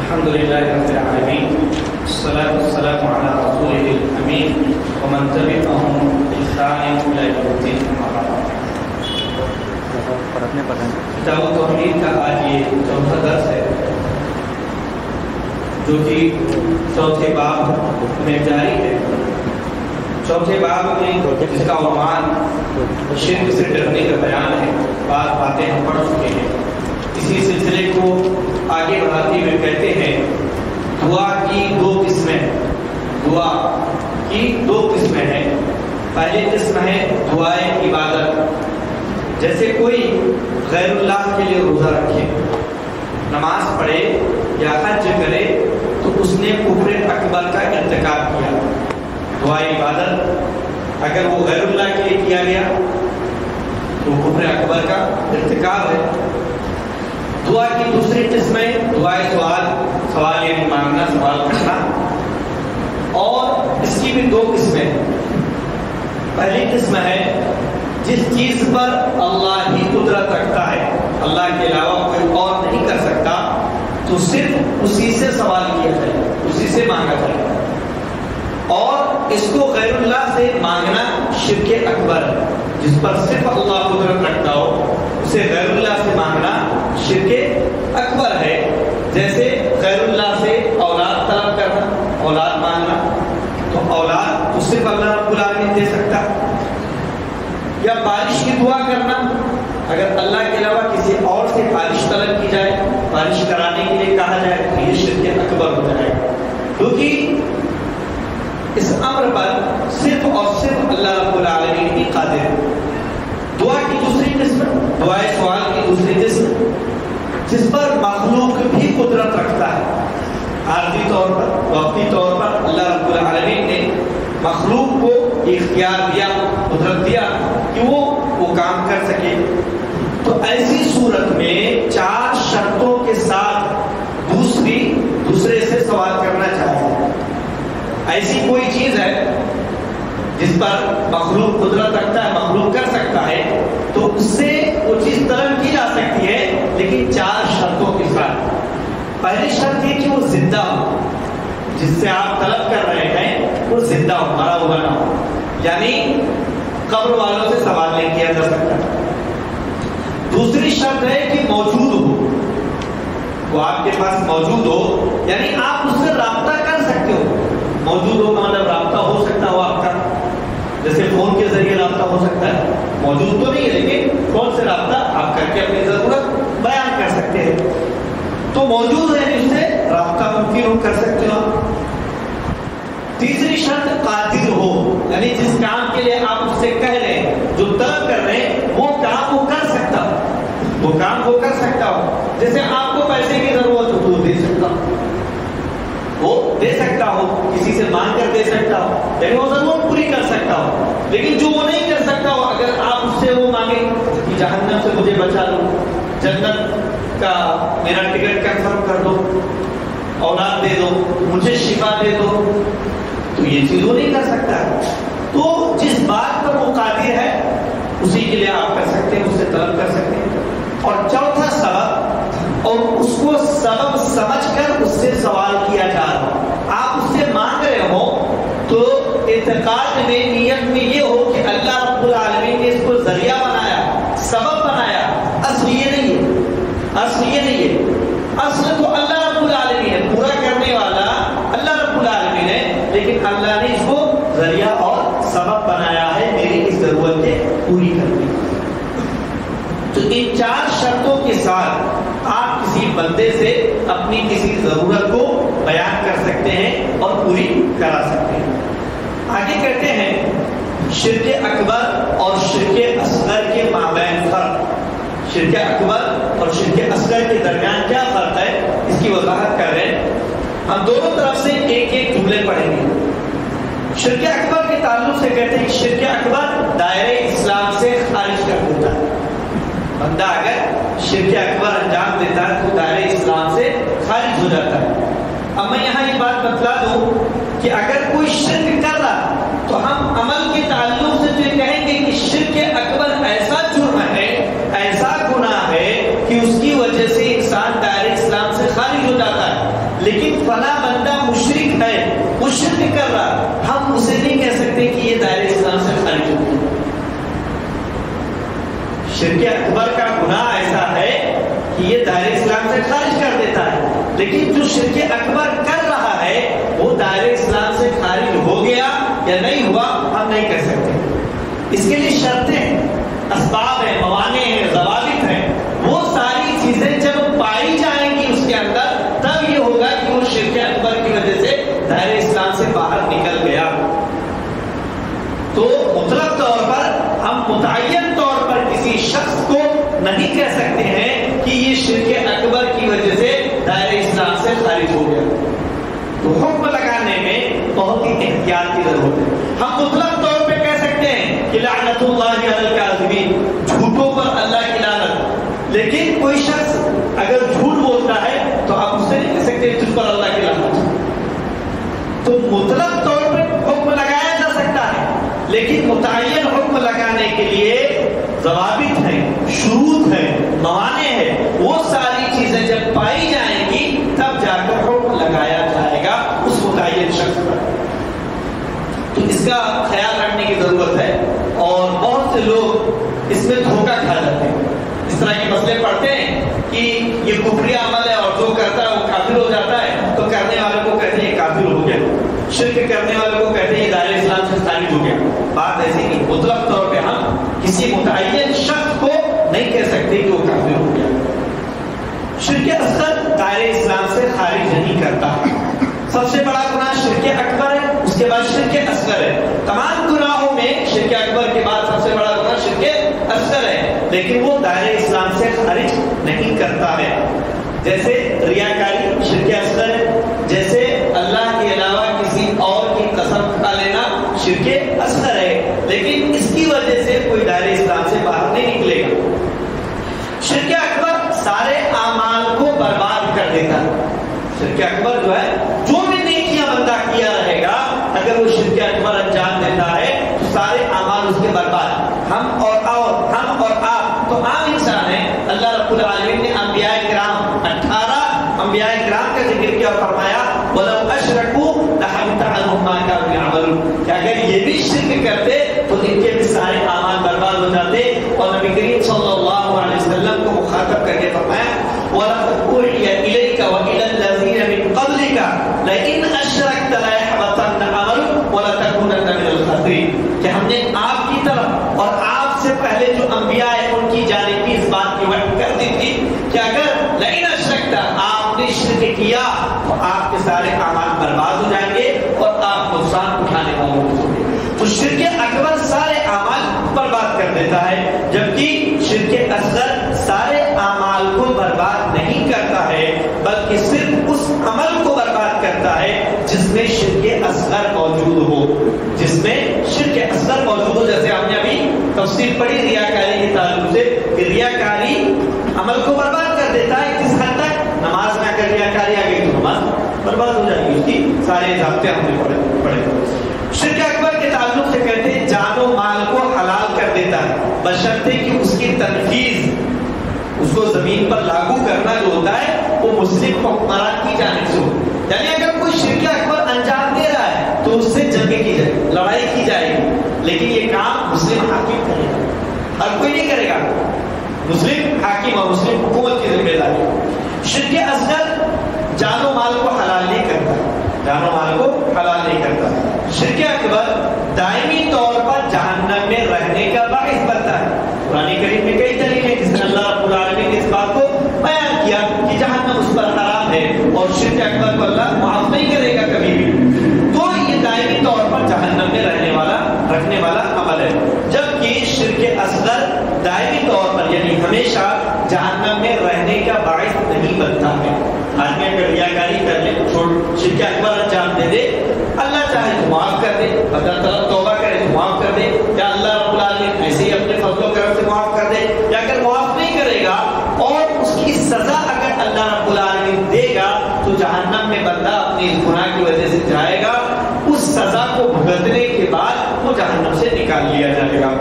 الحمد لله رب العالمين والصلاة والسلام على رسوله الأمين ومن تبعهم بإحسان إلى يوم الدين. کتاب التوحید کا آج یہ چوتھا درس ہے جو کہ چوتھے باب میں جاری ہے. چوتھے باب میں جس کا عنوان شرک سے ڈرنے کا بیان ہے. بعض باتیں ہم پڑھ چکے ہیں. اسی سلسلے کو آگے بڑھاتے ہوئے کہتے ہیں دعا کی دو قسمیں ہیں. پہلی قسم ہے دعائے عبادت. جیسے کوئی غیر اللہ کے لیے روزہ رکھے, نماز پڑھے یا حج کرے تو اس نے کفر اکبر کا ارتکاب کیا. دعائے عبادت اگر وہ غیر اللہ کے لیے کیا گیا تو کفر اکبر کا ارتکاب ہے. دعا کی دوسری قسم ہے دعائے سوال یعنی مانگنا, سوال کرنا. اور اس کی بھی دو قسمیں. پہلی قسم ہے جس چیز پر اللہ ہی قدرت رکھتا ہے, اللہ کے علاوہ کوئی اور نہیں کر سکتا, تو صرف اسی سے سوال کیا جائے, اسی سے مانگا جائے. اور اس کو غیر اللہ سے مانگنا شرک اکبر ہے. جس پر صرف اللہ قدرت رکھتا ہو اسے غیر اللہ سے مانگنا شرک اکبر ہے. جیسے غیر اللہ سے اولاد طلب کرنا, اولاد مانگنا, تو اولاد تو صرف اللہ رب العالمین دے سکتا. یا بارش کی دعا کرنا, اگر اللہ کے علاوہ کسی اور سے بارش طلب کی جائے, بارش کرانے کے لیے کہا جائے تو یہ شرک اکبر ہو جائے گا, کیونکہ اس امر پر صرف اور صرف اللہ رب العالمین ہی قادر ہے. دعا کی دوسری قسم, دعائے سوال کی دوسری قسم جس پر مخلوق بھی قدرت رکھتا ہے. عارضی طور پر, وقتی طور پر اللہ رب العالمین نے مخلوق کو اختیار دیا, قدرت دیا کہ وہ کام کر سکے. تو ایسی صورت میں 4 شرطوں کے ساتھ دوسرے سے سوال کرنا چاہیے. ایسی کوئی چیز ہے جس پر مخلوق قدرت رکھتا ہے, مخلوق کر سکتا ہے, تو اس سے وہ چیز طلب کی جا سکتی ہے, لیکن 4 شرطوں کے ساتھ. پہلی شرط یہ کہ وہ زندہ ہو, جس سے آپ طلب کر رہے ہیں وہ زندہ ہو, مرا ہوا نہ ہو. یعنی قبر والوں سے سوال نہیں کیا جا سکتا. دوسری شرط ہے کہ موجود ہو, وہ آپ کے پاس موجود ہو, یعنی آپ اس سے رابطہ کر سکتے ہو. موجود ہو کا مطلب رابطہ ہو سکتا ہو آپ کا, جیسے فون کے ذریعے رابطہ ہو سکتا ہے. موجود تو نہیں ہے لیکن فون سے رابطہ آپ کر کے اپنی ضرورت بیان کر سکتے ہیں. تو موجود ہے اس سے رابطہ ممکن ہو, کر سکتے ہو. تیسری شرط قادر ہو, یعنی جس کام کے لیے آپ اس سے کہہ رہے ہیں, جو طلب کر رہے ہیں, وہ کام وہ کر سکتا ہو, وہ کام وہ کر سکتا ہو. جیسے آپ کو پیسے کی ضرورت ہو تو وہ دے سکتا ہو, وہ دے سکتا ہو, کسی سے مانگ کر دے سکتا ہو, یعنی وہ ضرورت پوری کر سکتا ہو. لیکن جو وہ نہیں کر سکتا ہو, اگر آپ اس سے وہ مانگے کہ جہنم سے مجھے بچا دو, جنت کا میرا ٹکٹ کنفرم کر دو, اولاد دے دو, مجھے شفا دے دو, تو یہ چیز وہ نہیں کر سکتا. تو جس بات پر وہ قادر ہے اسی کے لیے آپ کر سکتے ہیں, اس سے طلب کر سکتے ہیں. اور چوتھا سبب, اور اس کو سبب سمجھ کر اس سے سوال کیا جا رہا ہو. آپ اس سے مانگ رہے ہو تو اعتقاد میں, نیت میں یہ ہو کہ اللہ رب العالمین نے اس کو ذریعہ بنایا, سبب بنایا. اصل یہ نہیں ہے, اصل یہ نہیں ہے. اصل تو اللہ رب العالمین ہے, پورا کرنے والا اللہ رب العالمین ہے, لیکن اللہ نے اس کو ذریعہ اور سبب بنایا ہے میری اس ضرورتیں پوری کرنے. تو ان 4 شرطوں کے ساتھ آپ کسی بندے سے اپنی کسی ضرورت کو بیان کر سکتے ہیں اور پوری کرا سکتے ہیں. آگے کہتے ہیں شرک اکبر اور شرک اصغر کے مابین فرق. شرک اکبر اور شرک اصغر کے درمیان کیا فرق ہے, اس کی وضاحت کر رہے ہیں. ہم دونوں طرف سے ایک ایک جملے پڑھیں گے. شرک اکبر کے تعلق سے کہتے ہیں کہ شرک اکبر دائرہ اسلام سے خارج کر دیتا ہے. بندہ اگر شرک اکبر انجام دیتا ہے تو دائرہ اسلام سے خارج ہو جاتا ہے. اب میں یہاں یہ بات بتلا دوں کہ اگر کوئی شرک کر رہا تو ہم عمل کے تعلق سے تو یہ کہیں گے کہ شرک اکبر ایسا جرم ہے, ایسا گناہ ہے کہ اس کی وجہ سے انسان دائرہ اسلام سے خارج ہو جاتا ہے. فلاں بندہ مشرک ہے، وہ شرک کر رہا، ہم اسے نہیں کہہ سکتے کہ یہ دائرہ اسلام سے خارج ہو گیا۔ شرک اکبر کا گناہ ایسا ہے کہ یہ دائرہ اسلام سے خارج کر دیتا ہے، لیکن جو شرک اکبر کر رہا ہے وہ دائرہ اسلام سے خارج ہو گیا یا نہیں ہوا ہم نہیں کہہ سکتے۔ اس کے لیے شرطیں، اسباب ہیں، موانع ہیں، ضوابط ہیں، وہ ساری چیزیں جب پائی جائیں گی اس کے اندر تب یہ ہوگا کہ وہ شرک اکبر کی وجہ سے دائرہ اسلام سے باہر نکل گیا۔ تو مطلق طور پر ہم متعین طور پر کسی شخص کو نہیں کہہ سکتے ہیں کہ یہ شرک اکبر کی وجہ سے دائرہ اسلام سے خارج ہو گیا۔ تو حکم لگانے میں بہت ہی احتیاط کی ضرورت ہے۔ ہم مطلق طور پہ کہہ سکتے ہیں کہ لعنت اللہ علی الکاذبین، جھوٹوں پر اللہ کی لعنت، لیکن کوئی شخص اگر جھوٹ بولتا ہے تو آپ اس سے نہیں کہہ سکتے جس پر اللہ کی لعنت۔ تو مطلق طور پہ حکم لگایا جا سکتا ہے، لیکن متعین حکم لگانے کے لیے ضوابط ہیں، شروط ہیں، موانع ہیں، وہ ساری چیزیں جب پائی جائیں گی تب جا کر حکم لگایا جائے گا اس متعین شخص پر۔ تو اس کا خیال رکھنے کی ضرورت ہے، اور بہت سے لوگ اس میں دھوکہ کھا جاتے ہیں، اس طرح کے مسئلے پڑھتے ہیں کہ یہ کفری عمل ہے اور جو کرتا ہے وہ کافر ہو جاتا ہے، تو کرنے والے کو کہتے ہیں یہ کافر ہو گیا، شرک کرنے والے کو کہتے ہیں یہ دائرہ اسلام سے خارج ہو گیا۔ بات ایسی نہیں، مطلق طور پہ ہم کسی متعین شخص کو نہیں کہہ سکتے کہ وہ کافر ہو گیا۔ شرک اصغر دائرہ اسلام سے خارج نہیں کرتا۔ سب سے بڑا گناہ شرک اکبر ہے، اس کے بعد شرک اصغر ہے۔ تمام گناہوں میں شرک اکبر کے بعد سب سے بڑا گناہ شرک اصغر ہے، لیکن وہ دائرہ اسلام سے خارج نہیں کرتا ہے۔ جیسے ریاکاری شرک اصغر ہے، جیسے اللہ کے علاوہ کسی اور کی قسم کھا لینا شرک اصغر ہے، لیکن اس کی وجہ سے کوئی دائرہ اسلام سے باہر نہیں نکلے گا۔ شرک اکبر سارے اعمال کو برباد کر دیتا ہے۔ شرک اکبر جو ہے، جو بھی نیکیاں بندہ کیا رہے گا، اگر وہ شرک اکبر انجام دیتا ہے تو سارے اعمال اس کے برباد۔ ہم اور آپ تو عام انسان ہیں۔ اللہ رب العالمین نے انبیاء کرام 18 انبیاء کرام کا ذکر کیا اور فرمایا وَلَوْ أَشْرَكُوا لَحَبِطَ عَنْهُمْ مَا كَانُوا يَعْمَلُونَ، کہ اگر یہ بھی شرک کرتے تو ان کے بھی سارے اعمال برباد ہو جاتے۔ اور نبی کریم صلی اللہ علیہ وسلم کو مخاطب کر کے فرمایا وَلَقَدْ أُوحِيَ إِلَيْكَ وَإِلَى الَّذِينَ مِن قَبْلِكَ لَئِنْ أَشْرَكْتَ لَيَحْبَطَنَّ عَمَلُكَ وَلَتَكُونَنَّ مِنَ الْخَاسِرِينَ، کہ ہم نے آپ کی طرف اور آپ سے پہلے جو انبیاء ہیں ان کی جانب بھی اس بات کی وحی کر دی تھی کہ اگر لئن اشرکت، آپ نے شرک کیا تو آپ کے سارے اعمال برباد ہو جائیں گے اور آپ نقصان اٹھانے والوں ہوں گے۔ تو شرک اکبر سارے اعمال برباد کر دیتا ہے، جبکہ شرک اصغر سارے اعمال کو برباد نہیں کرتا ہے، بلکہ صرف اس عمل کو برباد کرتا ہے جس میں شرک اصغر موجود ہو، جس میں شرک اصغر موجود ہو۔ جیسے ہم نے ابھی تفصیل پڑھی ریاکاری کے تعلق سے کہ ریاکاری عمل کو برباد کر دیتا ہے، کس حد تک؟ نماز میں اگر ریاکاری آ گئی تو نماز برباد ہو جائے گی، اس کی سارے ضابطے ہم نے پڑھے۔ شرک اکبر کے تعلق سے کہتے ہیں جان و مال کو حلال کر دیتا ہے، بشرطے کہ اس کی تنفیذ، اس کو زمین پر لاگو کرنا جو ہوتا ہے وہ مسلم حکمران کی جانب سے ہو۔ یعنی اگر کوئی شرک اکبر انجام دے رہا ہے تو اس سے جنگ کی جائے گی، لڑائی کی جائے گی، لیکن یہ کام مسلم حاکم کرے گا، ہر کوئی نہیں کرے گا، مسلم حاکم اور مسلم حکومت کی ذمہ داری۔ شرک اصغر جان و مال کو حلال نہیں کرتا، جان و مال کو حلال نہیں کرتا۔ شرک اکبر دائمی طور پر جہنم میں رہنے کا باعث بنتا ہے۔ قرآن کریم میں کئی دلیلیں جس میں اللہ رب العالمین نے اس بات کو بیان کیا کہ جہنم اس پر حرام ہے اور شرک اکبر کو اللہ معاف نہیں کرے گا کبھی بھی۔ تو یہ دائمی طور پر جہنم میں رکھنے والا عمل ہے، جبکہ شرک اصغر دائمی طور پر یعنی ہمیشہ جہنم میں رہنے کا باعث نہیں بنتا ہے۔ آدمی اگر ریاکاری کر لے، شرک اکبر انجام دے دے، اللہ چاہے تو معاف کر دے، اگر طرف توبہ کرے تو معاف کر دے، یا اللہ رب العالمین ایسے ہی اپنے فضل و کرم سے معاف کر دے، یا اگر معاف نہیں کرے گا اور اس کی سزا اگر اللہ رب العالمین دے گا تو جہنم میں بندہ اپنی اس گناہ کی وجہ سے جائے گا، اس سزا کو بھگتنے کے بعد وہ جہنم سے نکال لیا جائے گا۔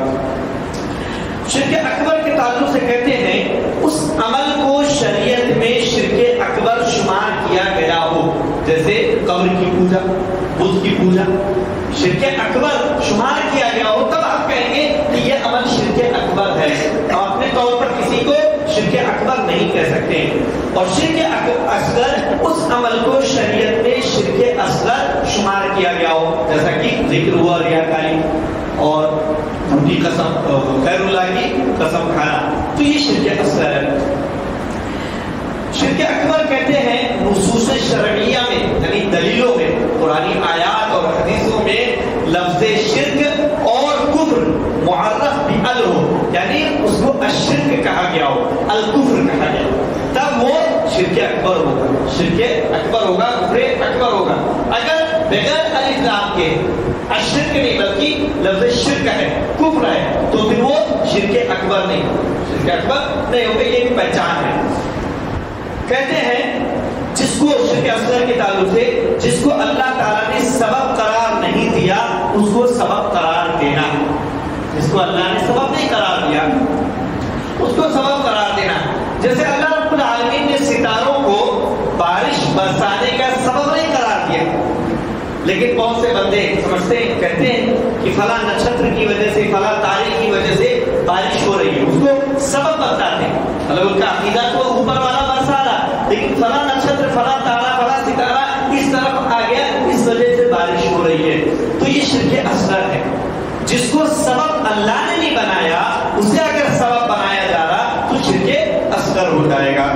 شرک اکبر کے تعلق سے کہتے ہیں اس عمل کو شریعت میں شرک اکبر شمار کیا گیا ہو جیسے قبر کی پوجا، بت کی پوجا، شرک اکبر شمار کیا گیا ہو، تب آپ کہیں گے کہ یہ عمل شرک اکبر ہے. ہم اپنے طور پر کسی کو شرک اکبر نہیں کہہ سکتے. اور شرک اصغر اس عمل کو شریعت میں شرک اصغر شمار کیا گیا ہو، جیسا کہ ذکر ہوا ریاکاری اور جھوٹی قسم، غیر اللہ کی قسم کھانا، تو یہ شرک اصغر ہے. شرک اکبر کہتے ہیں نصوص شرعیہ میں، یعنی دلیلوں میں، قرآنی آیات اور حدیثوں میں لفظ شرک اور کفر معرف بِال ہو، یعنی اس کو الشرک کہا گیا ہو، الکفر کہا گیا ہو، تب وہ شرک اکبر ہوگا. شرک اکبر ہوگا، کفر اکبر ہوگا. اگر بغیر الف لام کے الشرک نہیں بلکہ لفظ شرک ہے، کفر ہے، تو پھر وہ شرک اکبر نہیں، شرک اکبر نہیں ہوگا. یہ ایک پہچان ہے. کہتے ہیں جس کو شرک اصغر کے تعلق سے جس کو اللہ تعالیٰ نے سبب قرار نہیں دیا اس کو سبب قرار دینا، جس کو اللہ نے سبب نہیں قرار دیا اس کو سبب قرار دینا. جیسے اللہ رب العالمین نے ستاروں کو بارش برسانے کا سبب نہیں قرار دیا، لیکن بہت سے بندے سمجھتے ہیں، کہتے ہیں کہ فلاں نچھتر کی وجہ سے، فلاں تاریخ کی وجہ سے بارش ہو رہی ہے، اس کو سبب بتاتے ہیں. مطلب ان کا عقیدہ تو اوپر والا برسا رہا، لیکن فلاں نچھتر، فلاں تارا، فلاں ستارہ اس طرف آ گیا، اس وجہ سے بارش ہو رہی ہے. تو یہ شرک اصغر ہے. جس کو سبب اللہ نے نہیں بنایا اسے اگر سبب بنایا جا رہا تو شرک اصغر ہو جائے گا.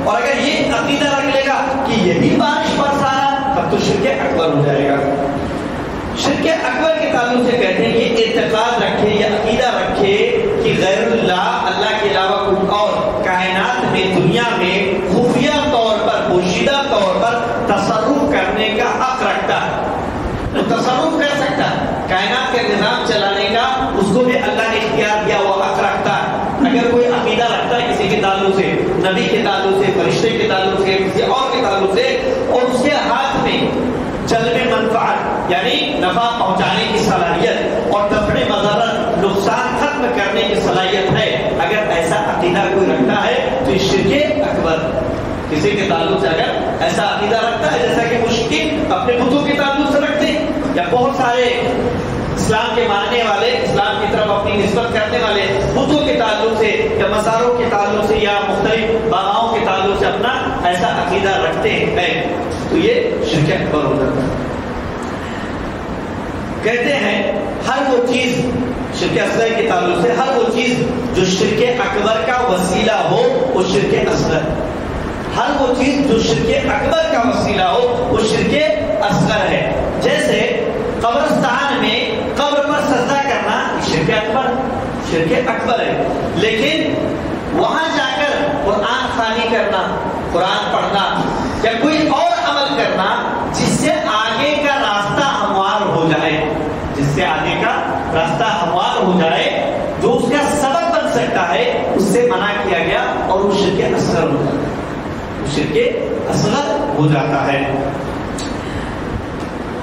اور اگر یہ عقیدہ رکھ لے گا کہ یہی بارش برسا رہا تب تو شرک اکبر ہو جائے گا. شرک اکبر کے تعلق سے کہتے ہیں کہ اعتقاد رکھے یا عقیدہ رکھے کہ غیر اللہ، اللہ کے علاوہ کوئی اور کائنات میں، دنیا میں خفیہ طور پر، پوشیدہ طور پر تصرف کرنے کا حق رکھتا ہے. وہ تصرف کر سکتا ہے، کائنات کا نظام چلانے کا اس کو بھی اللہ نے اختیار دیا ہوا حق رکھتا ہے. اگر کوئی عقیدہ رکھتا ہے کسی کے تعلق سے، نبی کے تعلق سے، فرشتے کے تعلق سے، کسی اور کے تعلق سے، اور اس کے ہاتھ میں جلب منفعت یعنی نفع پہنچانے کی صلاحیت اور دفع مضرت، نقصان ختم کرنے کی صلاحیت ہے، اگر ایسا عقیدہ کوئی رکھتا ہے تو یہ شرک اکبر. کسی کے تعلق سے اگر ایسا عقیدہ رکھتا ہے جیسا کہ مشرکین اپنے بتوں کے تعلق سے رکھتے ہیں، یا بہت سارے اسلام کے ماننے والے، اسلام کی طرف اپنی نسبت کرنے والے بتوں کے تعلق سے یا مزاروں کے تعلق سے یا مختلف باباؤں کے تعلق سے اپنا ایسا عقیدہ رکھتے ہیں، تو یہ شرک اکبر ہو جاتا ہے. کہتے ہیں ہر وہ چیز، شرک اصغر کے تعلق سے ہر وہ چیز جو شرک اکبر کا وسیلہ ہو وہ شرک اصغر. ہر وہ چیز جو شرک اکبر کا وسیلہ ہو وہ شرک اصغر ہے. جیسے قبرستان میں قبر پر سجدہ کرنا شرک اکبر ہے، لیکن وہاں جا کر قرآن خوانی کرنا، قرآن پڑھنا یا کوئی اور عمل کرنا جس سے آگے کا راستہ ہموار ہو جائے، جس سے آگے کا راستہ ہموار ہو جائے، جو اس کا سبب بن سکتا ہے، اس سے منع کیا گیا اور وہ شرک اصغر ہو جاتا ہے. شرک اصغر ہو جاتا ہے.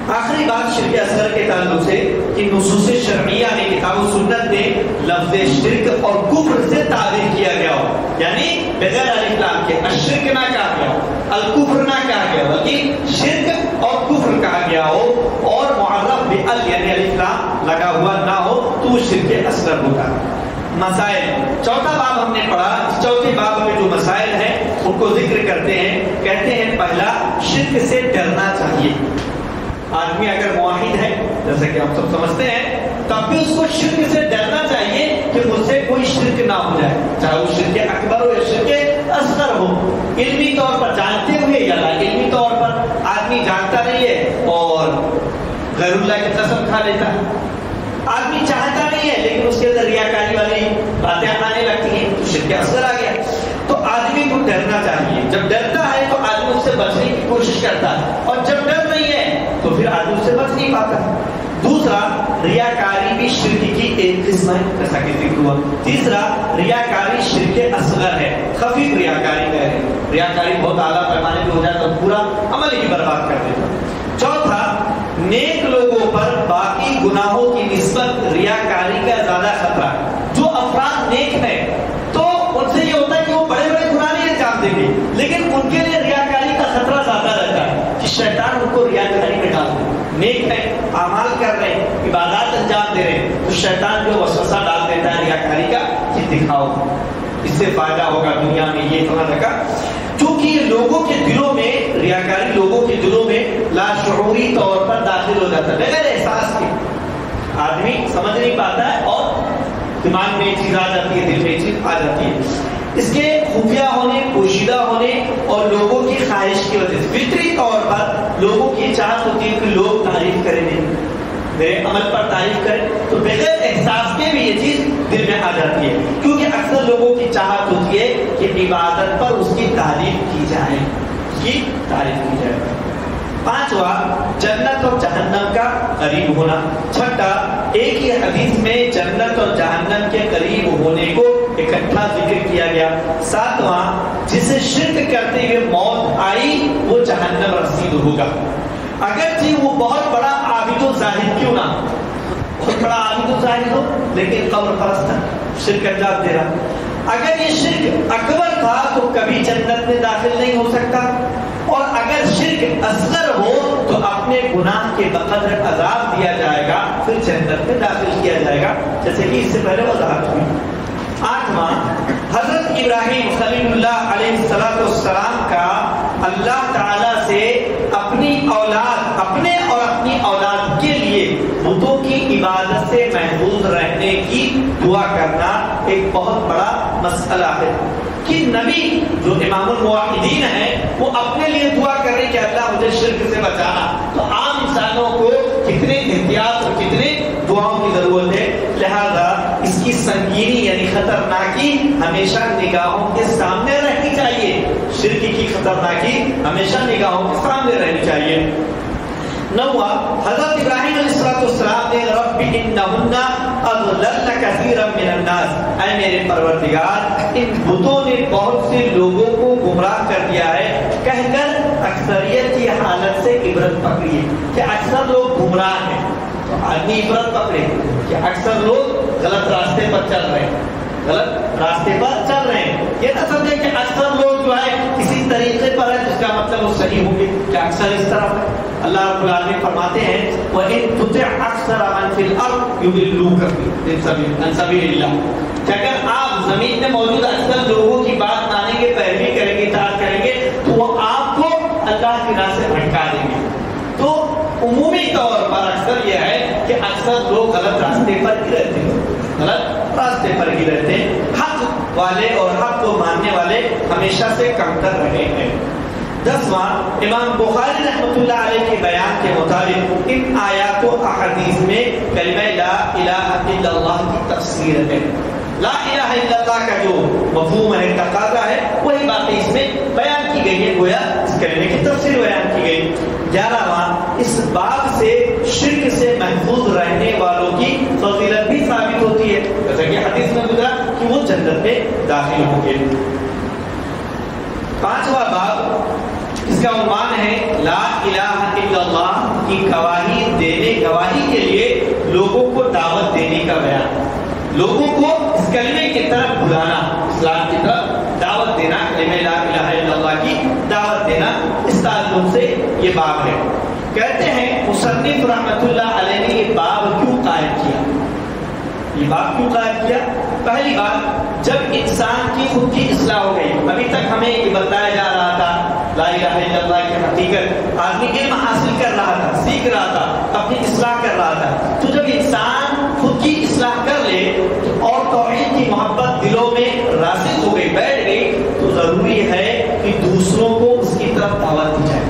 آخری بات شرک اصغر کے تعلق سے کہ نصوص شرعیہ نے، کتاب و سنت نے لفظ شرک اور کفر سے تعبیر کیا گیا ہو، یعنی بغیر الف لام کے الشرک نہ کہا گیا ہو، الکفر نہ کہا گیا ہو، بلکہ شرک اور کفر کہا گیا ہو، اور معرف بِال یعنی الف لام لگا ہوا نہ ہو تو وہ شرک اصغر ہوتا ہے. مسائل، چوتھا باب ہم نے پڑھا. اس چوتھے باب میں جو مسائل ہیں ان کو ذکر کرتے ہیں. کہتے ہیں پہلا، شرک سے ڈرنا چاہیے. آدمی اگر موحد ہے جیسا کہ ہم سب سمجھتے ہیں تب بھی اس کو شرک سے ڈرنا چاہیے کہ مجھ سے کوئی شرک نہ ہو جائے، چاہے وہ شرک اکبر ہو یا شرک اصغر ہو. علمی طور پر جانتے ہوئے یا لا علمی طور پر آدمی جانتا نہیں ہے اور غیر اللہ کی قسم کھا لیتا ہے. آدمی چاہتا نہیں ہے لیکن اس کے اندر ریاکاری والی باتیں آنے لگتی ہیں تو شرک اصغر آ گیا. تو آدمی کو ڈرنا چاہیے. جب ڈرتا ہے تو آدمی اس سے بچنے کی کوشش کرتا ہے، اور جب ڈر نہیں ہے تو پھر آدمی اس سے بچ نہیں پاتا. دوسرا، ریاکاری بھی شرک کی ایک قسم ہے جیسا کہ ذکر ہوا. تیسرا، ریاکاری شرک اصغر ہے، خفی ریاکاری ہے. ریاکاری بہت اعلیٰ پیمانے پہ ہو جائے تو پورا عمل ہی برباد کر دیتا. چوتھا، نیک لوگوں پر باقی گناہوں کی نسبت ریاکاری کا زیادہ خطرہ. جو افراد نیک ہیں تو ان سے یہ ہوتا ہے کہ وہ بڑے بڑے گناہ نہیں انجام دیں گے، لیکن ان کے لیے ریاکاری کا خطرہ زیادہ رہتا ہے کہ شاید اعمال کر رہے ہیں، عبادات انجام دے رہے ہیں، تو شیطان جو وسوسہ ڈال دیتا ہے ریاکاری کا کہ دکھاؤ، اس سے فائدہ ہوگا دنیا میں، یہ فلاں کا. چونکہ یہ لوگوں کے دلوں میں، ریاکاری لوگوں کے دلوں میں لاشعوری طور پر داخل ہو جاتا ہے، بغیر احساس کے. آدمی سمجھ نہیں پاتا ہے اور دماغ میں یہ چیز آ جاتی ہے، دل میں یہ چیز آ جاتی ہے. اس کے خفیہ ہونے، پوشیدہ ہونے اور لوگوں کی خواہش کی وجہ سے فطری طور پر لوگوں کی چاہت ہوتی ہے کہ لوگ تعریف کریں، میرے عمل پر تعریف کریں، تو بغیر احساس کے بھی یہ چیز دل میں آ جاتی ہے. کیونکہ اکثر لوگوں کی چاہت ہوتی ہے کہ عبادت پر اس کی تعریف کی جائے، اس کی تعریف کی جائے. پانچواں، جنت اور جہنم کا قریب ہونا. چھٹا، ایک ہی حدیث میں جنت اور جہنم کے قریب ہونے کو اکٹھا ذکر کیا گیا. ساتواں، جسے شرک کرتے ہوئے موت آئی وہ جہنم رسید ہوگا. اگرچہ وہ بہت بڑا عابد و زاہد کیوں نہ، بہت بڑا عابد و زاہد ہو، لیکن قبر پرست ہے، شرک انجام دے رہا. اگر یہ شرک اکبر تھا تو کبھی جنت میں داخل نہیں ہو سکتا، اور اگر شرک اصغر ہو تو اپنے گناہ کے بقدر عذاب دیا جائے گا، پھر جنت میں داخل کیا جائے گا، جیسے کہ اس سے پہلے وضاحت ہوئی. آٹھواں، حضرت ابراہیم خلیل اللہ علیہ السلام کا اللہ تعالیٰ سے اپنی اولاد، اپنے اور اپنی اولاد کے لیے بتوں کی عبادت سے محفوظ رہنے کی دعا کرنا ایک بہت بڑا مسئلہ ہے. کہ نبی جو امام الموحدین ہیں وہ اپنے لیے دعا کر رہے کہ اللہ مجھے شرک سے بچانا، تو عام انسانوں کو کتنے احتیاط اور کتنے دعاؤں کی ضرورت ہے. لہذا اس کی سنگینی یعنی خطرناکی ہمیشہ نگاہوں کے سامنے رہنی چاہیے، شرک کی خطرناکی ہمیشہ نگاہوں کے سامنے رہنی چاہیے. نواں، حضرت ابراہیم علیہ السلام نے رب انہن اضللن کثیرا من الناس، اے میرے پروردگار ان بتوں نے بہت سے لوگوں کو گمراہ کر دیا ہے، کہہ کر اکثریت کی حالت سے عبرت پکڑیے کہ اکثر لوگ گمراہ ہیں. تو آدمی عبرت پکڑے کہ اکثر لوگ غلط راستے پر چل رہے ہیں، غلط راستے پر چل رہے ہیں. یہ نہ سمجھے کہ اکثر لوگ جو ہے کسی طریقے پر ہے جس کا مطلب وہ صحیح ہوں گے، کہ اکثر اس طرف ہے. اللہ رب العالمین فرماتے ہیں وَإِن تُطِعْ أَكْثَرَ مَنْ فِي الْأَرْضِ يُضِلُّوكَ عَنْ سَبِيلِ اللَّهِ، کہ اگر آپ زمین میں موجود اکثر لوگوں کی بات مانیں گے، پیروی کریں گے، اطاعت کریں گے، تو وہ آپ کو اللہ کی راہ سے بھٹکا دیں گے. تو عمومی طور پر اکثر یہ ہے کہ اکثر لوگ غلط راستے پر ہی رہتے ہیں، غلط راستے پر ہی رہتے ہیں. حق والے اور حق کو ماننے والے ہمیشہ سے کم تر رہے ہیں. 10واں، امام بخاری رحمۃ اللہ علیہ کے بیان کے مطابق ان آیات و احادیث میں کلمہ لا الہ الا اللہ کی تفسیر ہے. لا الہ الا اللہ کا جو مفہوم ہے، تقاضا ہے، وہی باتیں اس میں بیان کی گئی ہے، گویا اس کلمے کی تفسیر بیان کی گئی. 11واں، اس باب سے شرک سے محفوظ رہنے والوں کی فضیلت بھی ثابت ہوتی ہے، جیسا کہ حدیث میں گزرا کہ وہ جنت میں داخل ہوں گے. 5واں باب، اس کا عنوان ہے لا الہ الا اللہ کی گواہی کے لیے لوگوں کو دعوت دینے کا بیان. لوگوں کو اس کلمے کی طرف بلانا، اسلام کی طرف دعوت دینا، کلمہ لا الہ الا اللہ کی دعوت دینا، اس تعلق سے یہ باب ہے. کہتے ہیں مصنف رحمۃ اللہ علیہ نے یہ باب کیوں قائم کیا؟ یہ باب کیوں قائم کیا؟ پہلی بات، جب انسان کی خود کی اصلاح ہو گئی، ابھی تک ہمیں یہ بتایا جا رہا تھا لا الہ الا اللہ کی حقیقت، آدمی علم حاصل کر رہا تھا، سیکھ رہا تھا، اپنی اصلاح کر رہا تھا. تو جب انسان خود کی اصلاح کر لے اور توحید کی محبت دلوں میں راسخ ہو گئی، بیٹھ گئی، تو ضروری ہے کہ دوسروں کو اس کی طرف دعوت دی جائے،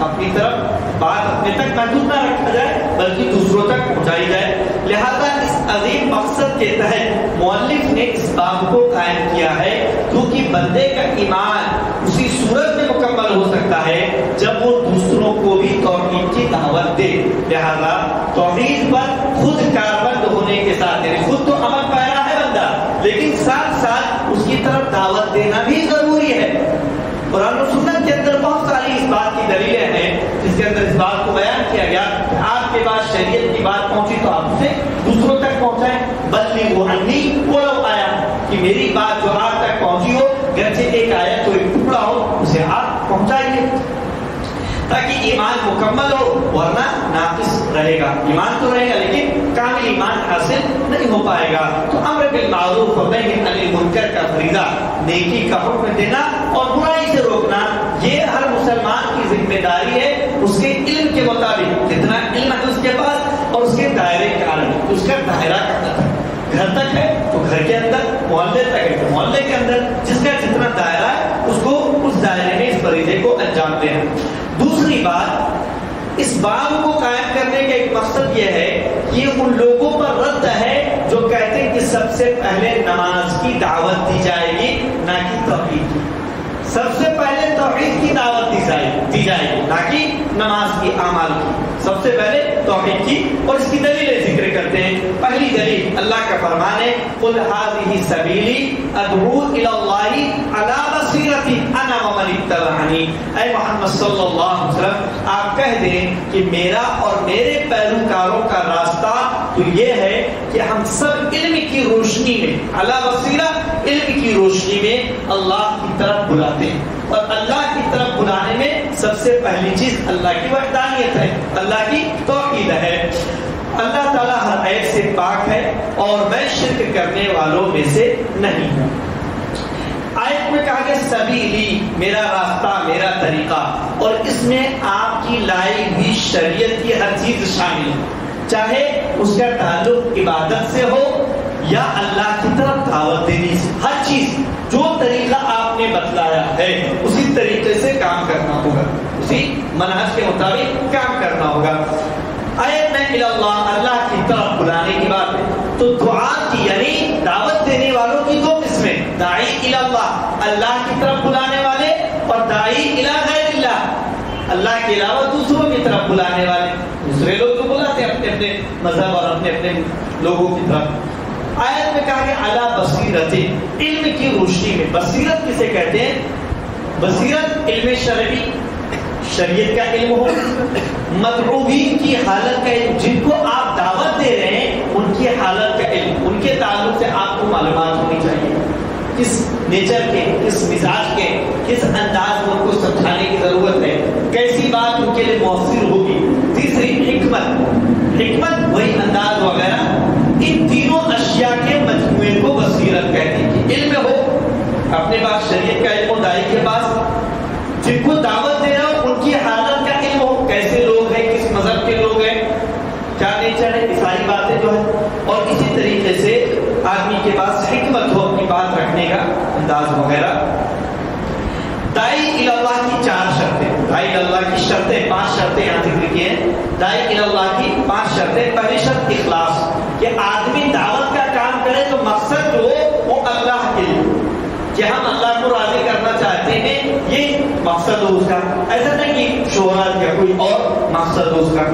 اپنی طرف بات اپنے تک محدود نہ رکھا جائے بلکہ دوسروں تک پہنچائی جائے. لہذا اس عظیم مقصد کے تحت مؤلف نے اس باب کو قائم کیا ہے، کیونکہ بندے کا ایمان اسی صورت میں مکمل ہو سکتا ہے جب وہ دوسروں کو بھی توحید کی دعوت دے. لہذا توحید پر خود کاربند ہونے کے ساتھ، یعنی خود تو عمل پیرا ہے بندہ، لیکن ساتھ ساتھ اس کی طرف دعوت دینا بھی ضروری ہے. قرآن و سنت کے اندر بہت ساری اس بات کی دلیلیں ہیں جس کے اندر اس بات کو بیان کیا گیا کہ آپ کے پاس شریعت کی بات پہنچی تو آپ اسے دوسروں تک پہنچائیں. بلغوا عنی ولو آیا، کہ میری بات جو آپ تک پہنچی ہو، گرچہ ایک آیت تو ایک ٹکڑا ہو، اسے آپ پہنچائیے. تاکہ ایمان مکمل ہو، ورنہ ناقص رہے گا. ایمان تو رہے گا لیکن کامل ایمان حاصل نہیں ہو پائے گا. تو امر بالمعروف و نہی عن المنکر کا فریضہ، نیکی کا حکم دینا اور برائی سے روکنا، یہ ہر مسلمان کی ذمہ داری ہے. اس کے علم کے مطابق، جتنا علم ہے اس کے پاس اور اس کے دائرے کا عالم، اس کا دائرہ کا گھر تک ہے تو گھر کے اندر، محلے تک ہے تو محلے کے اندر، جس کا جتنا دائرہ ہے اس کو اس دائرے میں اس فریضے کو انجام دینا. دوسری بات، اس باب کو قائم کرنے کا ایک مقصد یہ ہے کہ ان لوگوں پر رد ہے جو کہتے ہیں کہ سب سے پہلے نماز کی دعوت دی جائے گی، نہ کہ توحید کی. سب سے پہلے توحید کی دعوت دی جائے گی، نہ کہ نماز کی، اعمال کی. سب سے پہلے توحید کی. اور اس کی دلیلیں ذکر کرتے ہیں. پہلی دلیل اللہ کا فرمان ہے قل هذه سبیلی ادعو الی اللہ علی بصیرۃ انا ومن اتبعنی. اے محمد صلی اللہ علیہ وسلم آپ کہہ دیں کہ میرا اور میرے پیروکاروں کا راستہ تو یہ ہے کہ ہم سب علم کی روشنی میں، علی بصیرۃ، علم کی روشنی میں اللہ کی طرف بلاتے ہیں. اور اللہ کی طرف بلانے میں سب سے پہلی چیز اللہ کی وحدانیت ہے، اللہ کی توحید ہے. اللہ تعالیٰ ہر عیب سے پاک ہے اور میں شرک کرنے والوں میں سے نہیں ہوں. آیت میں کہا کہ سبیلی، میرا راستہ، میرا طریقہ، اور اس میں آپ کی لائی ہوئی شریعت کی ہر چیز شامل ہے، چاہے اس کا تعلق عبادت سے ہو یا اللہ کی طرف دعوت دینے سے. ہر چیز، جو طریقہ آپ نے بتلایا ہے اسی طریقے سے کام کرنا ہوگا، اسی منہج کے مطابق کام کرنا ہوگا. آیت میں الی اللہ، اللہ کی طرف بلانے کی بات ہے. تو دعا کی یعنی دعوت دینے والوں کی دو قسمیں، داعی الی اللہ، اللہ کی طرف بلانے والے، اور داعی الی غیر اللہ، اللہ کے علاوہ دوسروں کی طرف بلانے والے. دوسرے لوگ تو بلاتے ہیں اپنے اپنے مذہب اور اپنے اپنے لوگوں کی طرف. آیت میں کہا کہ علی بصیرت، علم کی روشنی میں. بصیرت کسے کہتے ہیں؟ بصیرت علم شرعی، شریعت کا علم ہو، مدعوین کی حالت کا علم، جن کو آپ دعوت دے رہے ہیں ان کی حالت کا علم، ان کے تعلق سے آپ کو معلومات ہونی چاہیے، کس نیچر کے، کس مزاج کے، کس انداز میں ان کو سمجھانے کی ضرورت ہے، کیسی بات ان کے لیے مؤثر ہوگی. تیسری حکمت، حکمت وہی انداز وغیرہ. ان تینوں اشیاء کے مجموعے کو بصیرت کہتے ہیں. کہ علم ہو، اپنے پاس شریعت کا علم ہو، داعی کے پاس جن کو دعوت دے رہا ہو ان کی حالت کا علم ہو، کیسے لوگ ہیں، کس مذہب کے لوگ ہیں، کیا نیچر ہے، یہ ساری باتیں جو ہے. اور اسی طریقے سے آدمی کے پاس حکمت ہو اپنی بات رکھنے کا انداز وغیرہ. داعی الی اللہ کی 4 شرطیں، داعی الی اللہ کی شرطیں، 5 شرطیں یہاں ذکر کی ہیں. داعی الی اللہ کی 5 شرطیں. پہلی شرط اخلاص، کہ آدمی دعوت کا کام کرے تو مقصد جو ہو وہ اللہ کے لیے، کہ ہم اللہ کو راضی کرنا چاہتے ہیں، یہ مقصد ہو اس کا. ایسا نہیں کہ شہرت یا کوئی اور مقصد ہو اس کا.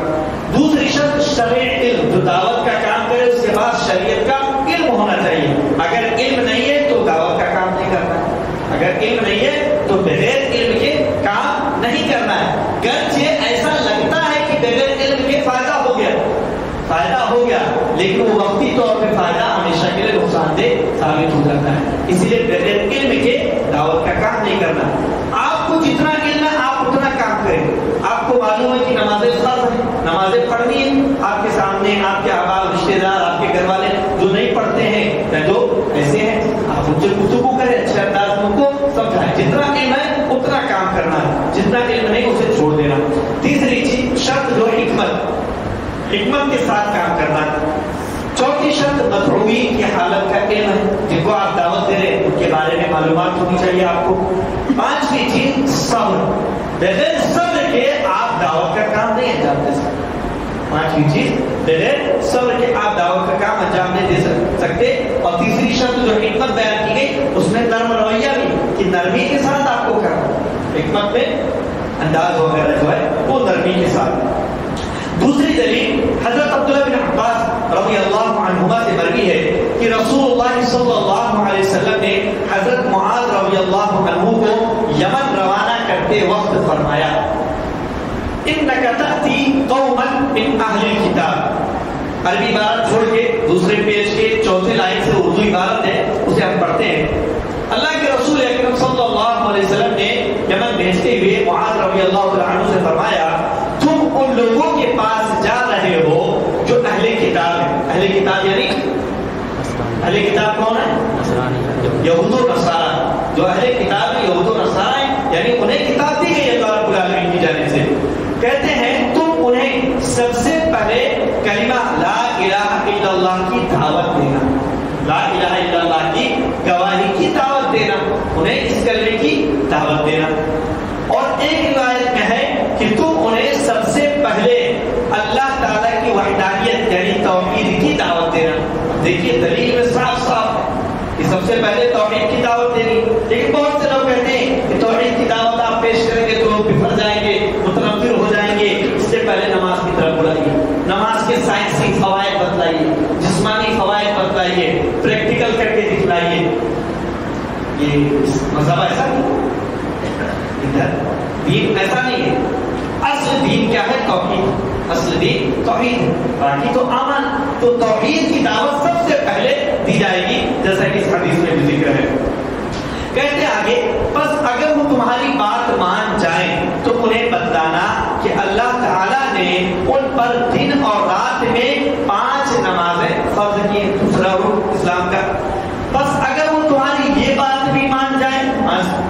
دوسری شرط شرعی علم، جو دعوت کا کام کرے اس کے بعد شریعت کا علم ہونا چاہیے. اگر علم نہیں ہے تو دعوت کا کام نہیں کرنا ہے. اگر علم نہیں ہے تو بغیر علم کے کام نہیں کرنا ہے. گرچہ ایسا لگتا ہے کہ بغیر علم کے فائدہ ہو گیا، لیکن وہ وقتی طور پہ فائدہ ہمیشہ کے لیے نقصان دہ ثابت ہو جاتا ہے. اسی لیے بغیر علم کے دعوت کا کام نہیں کرنا. آپ کو جتنا علم ہے آپ اتنا کام کریں. آپ کو معلوم ہے کہ نمازیں فرض ہیں، نمازیں پڑھنی ہیں. آپ کے سامنے آپ کے احباب، رشتے دار، آپ کے گھر والے جو نہیں پڑھتے ہیں یا جو ایسے ہیں، آپ ان سے گفتگو کریں، اچھے انداز میں ان کو سمجھائیں. جتنا علم ہے اتنا کام کرنا ہے، جتنا علم نہیں اسے چھوڑ دینا. تیسری چیز شرط جو حکمت، حکمت کے ساتھ کام کرنا. چوتھی شرط مدعوین کی حالت کا علم ہے، جن کو آپ دعوت دے رہے ہیں ان کے بارے میں معلومات ہونی چاہیے آپ کو. پانچویں چیز صبر، بغیر صبر کے آپ دعوت کا کام نہیں انجام دے سکتے. پانچویں چیز بغیر صبر کے آپ دعوت کا کام انجام نہیں دے سکتے. اور تیسری شرط جو حکمت بیان کی گئی اس میں نرم رویہ بھی، کہ نرمی کے ساتھ آپ کو کرنا. حکمت میں انداز وغیرہ جو ہے وہ نرمی کے ساتھ. دوسری دلیل حضرت عبداللہ بن عباس رضی اللہ عنہما سے مروی ہے کہ رسول اللہ صلی اللہ علیہ وسلم نے حضرت معاذ رضی اللہ عنہ کو یمن روانہ کرتے وقت فرمایا انک تأتی قوما من اہل الکتاب. عربی عبارت چھوڑ کے دوسرے پیج کے چوتھے لائن سے اردو عبارت ہے، اسے ہم پڑھتے ہیں. اللہ کے رسول اکرم صلی اللہ علیہ وسلم نے یمن بھیجتے ہوئے معاذ رضی اللہ عنہ سے فرمایا انہیں کتاب دی گئی اللہ رب العالمین کی جانب سے. کہتے ہیں تم انہیں سب سے پہلے کلمہ لا الہ الا اللہ کی دعوت دینا, لا الہ الا اللہ کی گواہی کی دعوت دینا, انہیں اس کلمے کی دعوت دینا. اور ایک روایت میں ہے کہ تم انہیں سب سے پہلے اللہ تعالیٰ کی وحدانیت یعنی توحید کی دعوت دینا. دیکھیے دلیل میں صاف صاف ہے کہ سب سے پہلے توحید کی دعوت دینی. لیکن بہت سے لوگ کہتے ہیں کہ توحید کی دعوت آپ پیش کریں گے تو لوگ بفر جائیں گے, متنفر ہو جائیں گے, اس سے پہلے نماز کی طرف بلائیے, نماز کے سائنسی فوائد بتلائیے, جسمانی فوائد بتلائیے, پریکٹیکل کر کے دکھلائیے. یہ مذہب ایسا نہیں, دین ایسا نہیں ہے. اصل دین کیا ہے؟ توحید. اصل دین توحید ہے, باقی تو عمل. تو توحید کی دعوت سب سے پہلے دی جائے گی, جیسا کہ اس حدیث میں بھی ذکر ہے. کہتے آگے بس اگر وہ تمہاری بات مان جائیں تو انہیں بتلانا کہ اللہ تعالیٰ نے ان پر دن اور رات میں 5 نمازیں فرض کی ہیں. دوسرا رکن اسلام کا. بس اگر وہ تمہاری یہ بات بھی مان جائیں,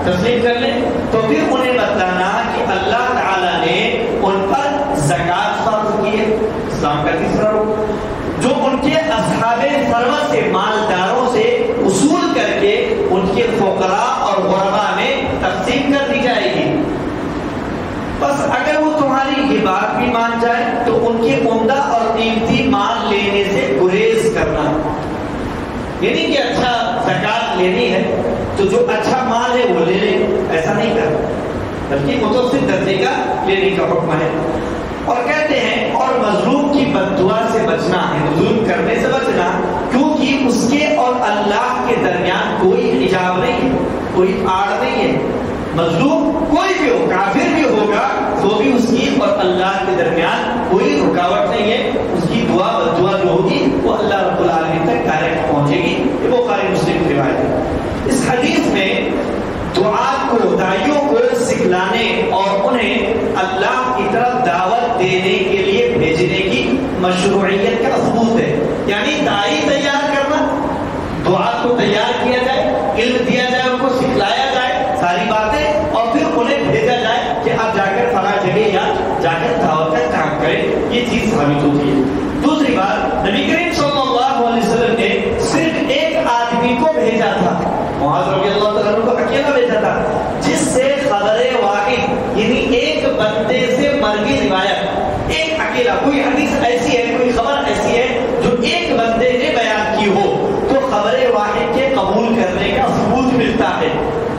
تسلیم کر لیں, تو پھر انہیں بتلانا کہ اللہ تعالیٰ نے ان پر زکات فرض کی ہے. اسلام کا تیسرا رکن جو ان کے اصحاب ثروت سے, مالداروں سے وصول کر کے ان کے فقراء اور غرباء میں تقسیم کر دی جائے گی. بس اگر وہ تمہاری یہ بات بھی مان جائے تو ان کے عمدہ اور قیمتی مال لینے سے گریز کرنا. یعنی کہ اچھا زکات لینی ہے تو جو اچھا مال ہے وہ لے لیں, ایسا نہیں کرنا, بلکہ متوسط درجے کا لینے کا حکم ہے. اور کہتے ہیں اور مظلوم کی بد دعا سے بچنا ہے, ظلم کرنے سے بچنا, کیونکہ اس کے اور اللہ کے درمیان کوئی حجاب نہیں ہے, کوئی آڑ نہیں ہے. مظلوم کوئی بھی ہو, کافر بھی ہوگا تو بھی اس کی اور اللہ کے درمیان کوئی رکاوٹ نہیں ہے. اس کی دعا بد دعا جو ہوگی وہ اللہ رب العالمین تک ڈائریکٹ پہنچے گی. یہ بخاری مسلم کی روایت ہے. اس حدیث میں دعا کو, داعیوں کو سکھلانے اور انہیں اللہ کی طرف دعوت دینے کے لیے بھیجنے کی مشروعیت کا ثبوت ہے. یعنی داعی تیار کرنا, دعا کو تیار کیا جائے, علم دیا جائے, ان کو سکھلایا جائے ساری باتیں, اور پھر انہیں بھیجا جائے کہ آپ جا کر فلاں جگہ یا جا کر دعوت کا کام کریں. یہ چیز ثابت ہوتی ہے. دوسری بات, نبی کریم صلی اللہ علیہ وسلم نے صرف ایک آدمی کو بھیجا تھا, معاذ رضی اللہ تعالیٰ عنہ کو اکیلا بھیجا تھا, جس سے خبر واحد یعنی ایک بندے سے مرگی روایت, ایک اکیلا کوئی حدیث ایسی ہے, کوئی خبر ایسی ہے جو ایک بندے نے بیان کی ہو تو خبر واحد کے قبول کرنے کا ثبوت ملتا ہے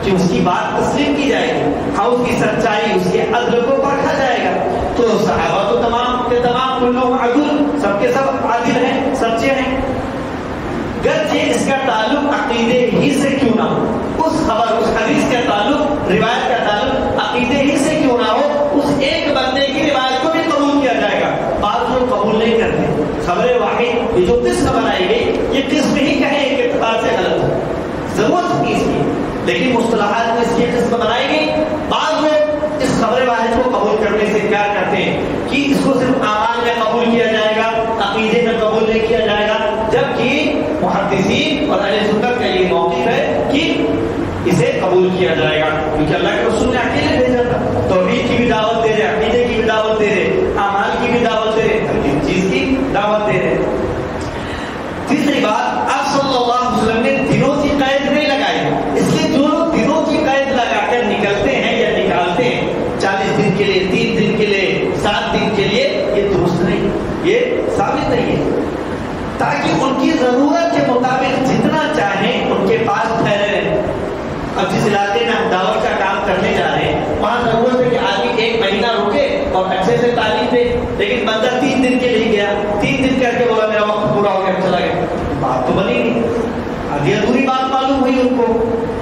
کہ اس کی بات تسلیم کی جائے گی. ہاں اس کی سچائی, اس کے عدل کو پرکھا جائے گا. تو صحابہ تو تمام کے تمام کلهم عدل, سب کے سب عادل ہیں, سچے ہیں, گرچہ اس کا تعلق عقیدے ہی سے کیوں نہ ہو, اس خبر, اس حدیث کا تعلق, روایت کا تعلق عقیدے ہی سے کیوں نہ ہو, اس ایک بندے کی روایت کو بھی قبول کیا جائے گا. بعض لوگ قبول نہیں کرتے. خبر واحد یہ جو قسم بنائی گئی, یہ قسم ہی کہیں ایک اعتبار سے غلط ہے, ضرورت تھی اس کی, لیکن مصطلحات میں اس کی قسم بنائی گئی. بعض لوگ اس خبر واحد کو قبول کرنے سے کیا کرتے ہیں کہ اس کو صرف اعمال میں قبول کیا جائے گا, عقیدے میں قبول نہیں کیا جائے گا, جبکہ محدثین اور اہل سنت کا یہ موقف ہے کہ اسے قبول کیا جائے گا, کیونکہ اللہ کے رسول نے اکیلے بھیجا تھا. توحید کی بھی دعوت دے رہے, عقیدے کی بھی دعوت دے رہے, اعمال کی بھی دعوت دے رہے, ہر چیز کی دعوت دے رہے. تیسری بات, آپ صلی اللہ علیہ وسلم نے دنوں کی قید نہیں لگائی, اس لیے جو لوگ دنوں کی قید لگا کر نکلتے ہیں یا نکالتے ہیں 40 دن کے لیے, 3 دن کے لیے, 7 دن کے لیے, یہ درست نہیں, یہ ثابت نہیں ہے. تاکہ ان کی ضرورت کے مطابق جتنا چاہیں ان کے پاس ٹھہرے رہیں. اب جس علاقے میں ہم دعوت کا کام کرنے جا رہے ہیں وہاں ضرورت ہے کہ آدمی 1 مہینہ رکے اور اچھے سے تعلیم دے, لیکن بندہ 3 دن کے لیے گیا, 3 دن کر کے بولا میرا وقت پورا ہو گیا, چلا گیا, بات تو بنی نہیں, آدھی ادھوری بات معلوم ہوئی ان کو,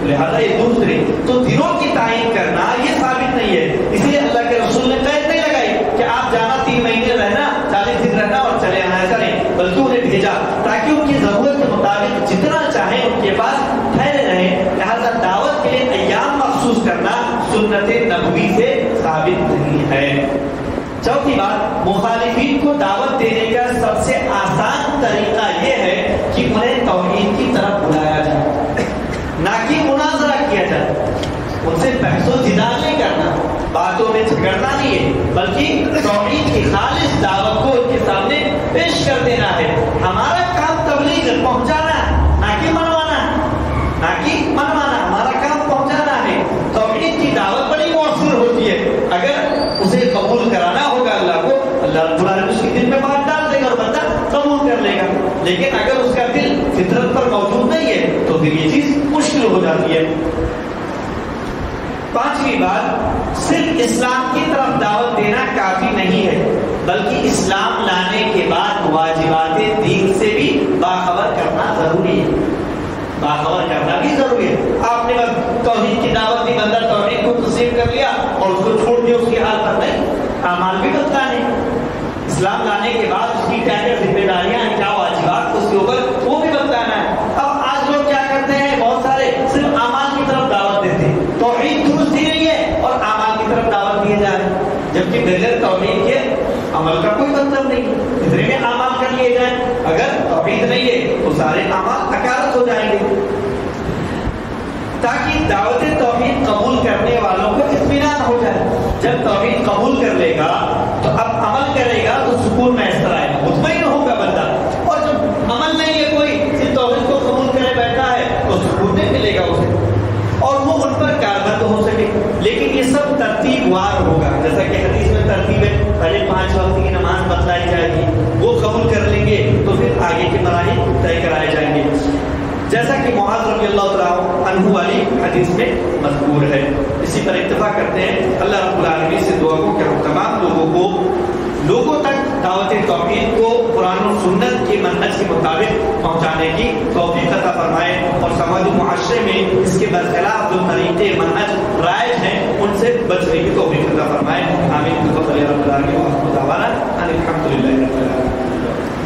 لہذا یہ دوسری. تو دنوں کی تعین کرنا یہ ثابت نہیں ہے, اس لیے اللہ کے رسول نے قید نہیں لگائی کہ آپ جانا 3 مہینے رہنا, 40 دن رہنا اور چلے آنا, ایسا نہیں, بلکہ انہیں بھیجا تاکہ ان کی ضرورت کے مطابق جتنا چاہیں ان کے پاس ٹھہرے رہیں. لہذا دعوت کے لیے ایام مخصوص کرنا سنت نبوی سے ثابت نہیں ہے. چوتھی بات, مخالفین کو دعوت دینے کا سب سے آسان طریقہ یہ ہے کہ انہیں توحید کی طرف بلایا جائے, نہ کہ مناظرہ کیا جائے, ان سے بحث و جدال نہیں کرنا. بگڑنا نہیں ہے، بلکہ توحید کی خالص دعوت کو ان کے سامنے پیش کر دینا ہے۔ ہمارا کام تبلیغ پہنچانا ہے، نہ کہ منوانا، نہ کہ منوانا، ہمارا کام پہنچانا ہے۔ توحید کی دعوت بڑی مؤثر ہوتی ہے، اگر اسے قبول کرانا ہوگا اللہ کو، اللہ رب العالمین اس کے دل میں بات ڈال دے گا اور بندہ قبول کر لے گا۔ لیکن اگر اس کا دل فطرت پر موجود نہیں ہے تو پھر یہ چیز مشکل ہو جاتی ہے۔ پانچویں بات، صرف اسلام کی طرف دعوت دینا کافی نہیں ہے، بلکہ اسلام لانے کے بعد واجبات دین سے بھی باخبر کرنا ضروری ہے۔ باخبر کرنا بھی ضروری ہے۔ آپ نے بس توحید کی دعوت دی، بندہ توحید کو تسلیم کر لیا اور اس کو چھوڑ دیا اس کی حال پر نہیں، اعمال بھی بتانے۔ اسلام لانے کے بعد اس کی کیا کیا ذمہ داریاں ہیں، کیا واجبات اس کے اوپر، وہ بھی بتانا ہے۔ اب آج لوگ کیا کرتے ہیں، بہت سارے صرف اعمال کی طرف دعوت دیتے ہیں، توحید درست ہی نہیں ہے اور اعمال کی طرف دعوت دیے جا رہے ہیں، جبکہ بغیر توحید کے عمل کا کوئی مطلب نہیں ہے۔ اتنے میں اعمال کر لیے جائیں، اگر توحید نہیں ہے تو سارے اعمال حقارت ہو جائیں گے۔ تاکہ دعوت توحید قبول کرنے والوں کو اطمینان ہو جائے، جب توحید قبول کر لے گا تو اب عمل کرے گا تو سکون میسر آئے گا، مطمئن ہوگا بندہ۔ اور جب عمل نہیں ہے، کوئی صرف توحید کو قبول کرے بیٹھا ہے تو سکون نہیں ملے گا اسے، اور وہ ان پر کاربند ہو سکے۔ لیکن یہ سب ترتیب وار ہوگا، جیسا کہ حدیث میں ترتیب ہے، پہلے 5 وقت کی نماز بتلائی جائے گی، وہ قبول کر لیں گے تو پھر آگے کے مراحل طے کرائے جائیں گے، جیسا کہ معاذ رضی اللہ تعالیٰ عنہ والی حدیث میں مذکور ہے۔ اسی پر اتفاق کرتے ہیں، اللہ رب العالمین سے دعا کو کہ ہم تمام لوگوں تک دعوت توحید کو قرآن و سنت کے منہج کے مطابق پہنچانے کی توفیق عطا فرمائے اور سماج و معاشرے